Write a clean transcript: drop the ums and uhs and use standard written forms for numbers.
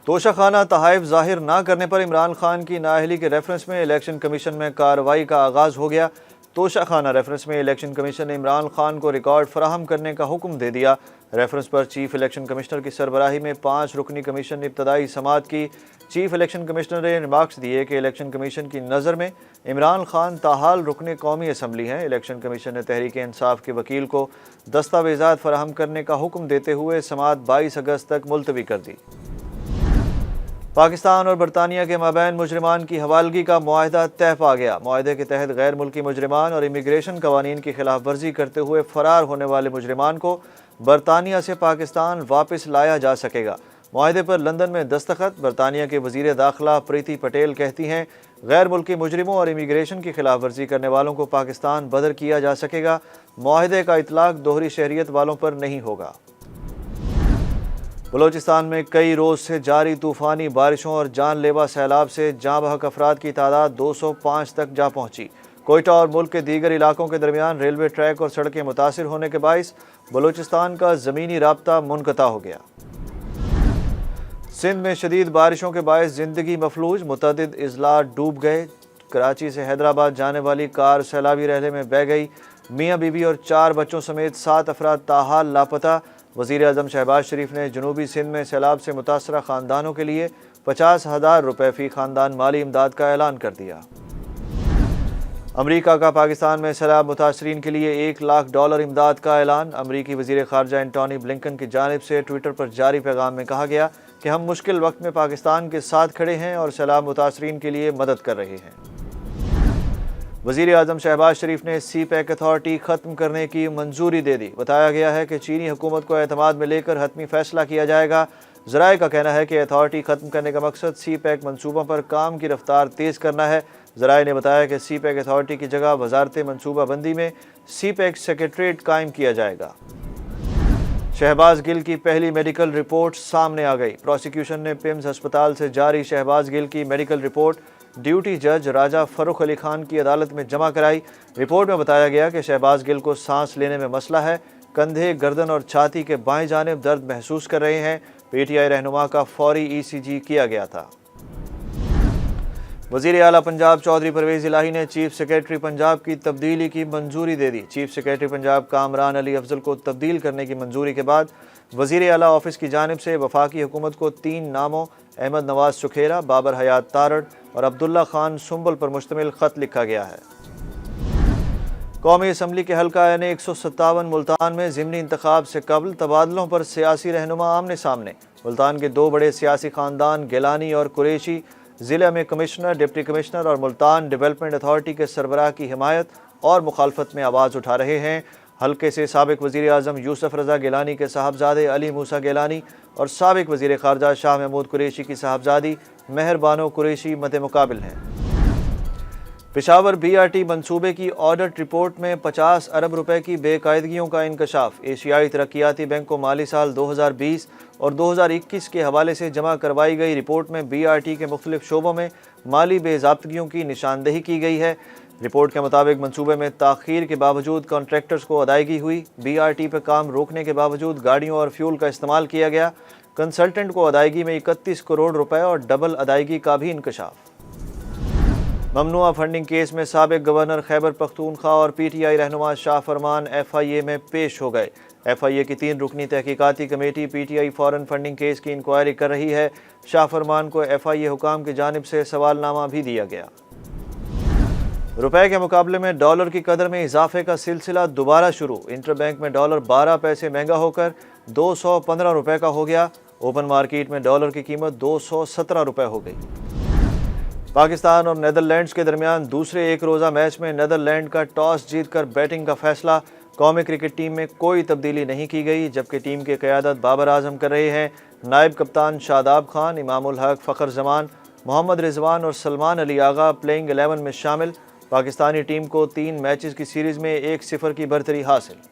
توشہ خانہ تحائف ظاہر نہ کرنے پر عمران خان کی نااہلی کے ریفرنس میں الیکشن کمیشن میں کارروائی کا آغاز ہو گیا۔ توشہ خانہ ریفرنس میں الیکشن کمیشن نے عمران خان کو ریکارڈ فراہم کرنے کا حکم دے دیا۔ ریفرنس پر چیف الیکشن کمشنر کی سربراہی میں 5 رکنی کمیشن نے ابتدائی سماعت کی۔ چیف الیکشن کمشنر نے ریمارکس دیے کہ الیکشن کمیشن کی نظر میں عمران خان تاحال رکن قومی اسمبلی ہیں۔ الیکشن کمیشن نے تحریک انصاف کے وکیل کو دستاویزات فراہم کرنے کا حکم دیتے ہوئے سماعت 22 اگست تک ملتوی کر دی۔ پاکستان اور برطانیہ کے مابین مجرمان کی حوالگی کا معاہدہ طے پا گیا۔ معاہدے کے تحت غیر ملکی مجرمان اور امیگریشن قوانین کی خلاف ورزی کرتے ہوئے فرار ہونے والے مجرمان کو برطانیہ سے پاکستان واپس لایا جا سکے گا۔ معاہدے پر لندن میں دستخط۔ برطانیہ کے وزیر داخلہ پریتی پٹیل کہتی ہیں، غیر ملکی مجرموں اور امیگریشن کی خلاف ورزی کرنے والوں کو پاکستان بدر کیا جا سکے گا۔ معاہدے کا اطلاق دوہری شہریت والوں پر نہیں ہوگا۔ بلوچستان میں کئی روز سے جاری طوفانی بارشوں اور جان لیوا سیلاب سے جاں بحق افراد کی تعداد 205 تک جا پہنچی۔ کوئٹہ اور ملک کے دیگر علاقوں کے درمیان ریلوے ٹریک اور سڑکیں متاثر ہونے کے باعث بلوچستان کا زمینی رابطہ منقطع ہو گیا۔ سندھ میں شدید بارشوں کے باعث زندگی مفلوج، متعدد اضلاع ڈوب گئے۔ کراچی سے حیدرآباد جانے والی کار سیلابی رحلے میں بہہ گئی۔ میاں بیوی اور 4 بچوں سمیت 7 افراد تاحال لاپتہ۔ وزیر اعظم شہباز شریف نے جنوبی سندھ میں سیلاب سے متاثرہ خاندانوں کے لیے 50,000 روپے فی خاندان مالی امداد کا اعلان کر دیا۔ امریکہ کا پاکستان میں سیلاب متاثرین کے لیے $1,00,000 امداد کا اعلان۔ امریکی وزیر خارجہ اینٹونی بلنکن کی جانب سے ٹویٹر پر جاری پیغام میں کہا گیا کہ ہم مشکل وقت میں پاکستان کے ساتھ کھڑے ہیں اور سیلاب متاثرین کے لیے مدد کر رہے ہیں۔ وزیر اعظم شہباز شریف نے سی پیک اتھارٹی ختم کرنے کی منظوری دے دی۔ بتایا گیا ہے کہ چینی حکومت کو اعتماد میں لے کر حتمی فیصلہ کیا جائے گا۔ ذرائع کا کہنا ہے کہ اتھارٹی ختم کرنے کا مقصد سی پیک منصوبوں پر کام کی رفتار تیز کرنا ہے۔ ذرائع نے بتایا کہ سی پیک اتھارٹی کی جگہ وزارت منصوبہ بندی میں سی پیک سیکریٹریٹ قائم کیا جائے گا۔ شہباز گل کی پہلی میڈیکل رپورٹ سامنے آ گئی۔ پروسیکیوشن نے پیمز ہسپتال سے جاری شہباز گل کی میڈیکل رپورٹ ڈیوٹی جج راجہ فروخ علی خان کی عدالت میں جمع کرائی۔ رپورٹ میں بتایا گیا کہ شہباز گل کو سانس لینے میں مسئلہ ہے، کندھے، گردن اور چھاتی کے بائیں جانب درد محسوس کر رہے ہیں۔ پی ٹی آئی رہنما کا فوری ECG کیا گیا تھا۔ وزیر اعلیٰ پنجاب چودھری پرویز الہی نے چیف سیکریٹری پنجاب کی تبدیلی کی منظوری دے دی۔ چیف سیکریٹری پنجاب کامران علی افضل کو تبدیل کرنے کی منظوری کے بعد وزیر اعلیٰ آفس کی جانب سے وفاقی حکومت کو 3 ناموں احمد نواز سکھیرا، بابر حیات تارڑ اور عبداللہ خان سنبل پر مشتمل خط لکھا گیا ہے۔ قومی اسمبلی کے حلقہ این 157 ملتان میں ضمنی انتخاب سے قبل تبادلوں پر سیاسی رہنما آمنے سامنے۔ ملتان کے 2 بڑے سیاسی خاندان گیلانی اور قریشی ضلع میں کمشنر، ڈپٹی کمشنر اور ملتان ڈیولپمنٹ اتھارٹی کے سربراہ کی حمایت اور مخالفت میں آواز اٹھا رہے ہیں۔ حلقے سے سابق وزیر اعظم یوسف رضا گیلانی کے صاحبزادے علی موسیٰ گیلانی اور سابق وزیر خارجہ شاہ محمود قریشی کی صاحبزادی مہر بانو قریشی مد مقابل ہیں۔ پشاور BRT منصوبے کی آڈٹ رپورٹ میں 50 ارب روپے کی بے قاعدگیوں کا انکشاف۔ ایشیائی ترقیاتی بینک کو مالی سال 2020 اور 2021 کے حوالے سے جمع کروائی گئی رپورٹ میں BRT کے مختلف شعبوں میں مالی بے ضابطگیوں کی نشاندہی کی گئی ہے۔ رپورٹ کے مطابق منصوبے میں تاخیر کے باوجود کانٹریکٹرز کو ادائیگی ہوئی، BRT پہ کام روکنے کے باوجود گاڑیوں اور فیول کا استعمال کیا گیا، کنسلٹنٹ کو ادائیگی میں 31 کروڑ روپے اور ڈبل ادائیگی کا بھی انکشاف۔ ممنوعہ فنڈنگ کیس میں سابق گورنر خیبر پختونخوا اور PTI رہنما شاہ فرمان FIA میں پیش ہو گئے۔ FIA کی 3 رکنی تحقیقاتی committee PTI foreign funding case کی انکوائری کر رہی ہے۔ شاہ فرمان کو FIA حکام کی جانب سے سوال نامہ بھی دیا گیا۔ روپے کے مقابلے میں ڈالر کی قدر میں اضافے کا سلسلہ دوبارہ شروع۔ انٹر بینک میں ڈالر 12 پیسے مہنگا ہو کر 215 روپے کا ہو گیا۔ اوپن مارکیٹ میں ڈالر کی قیمت 217 روپے ہو گئی۔ پاکستان اور نیدرلینڈز کے درمیان دوسرے ایک روزہ میچ میں نیدرلینڈ کا ٹاس جیت کر بیٹنگ کا فیصلہ۔ قومی کرکٹ ٹیم میں کوئی تبدیلی نہیں کی گئی، جبکہ ٹیم کی قیادت بابر اعظم کر رہے ہیں۔ نائب کپتان شاداب خان، امام الحق، فخر زمان، محمد رضوان اور سلمان علی آغا پلئنگ 11 میں شامل۔ پاکستانی ٹیم کو 3 میچز کی سیریز میں 1-0 کی برتری حاصل۔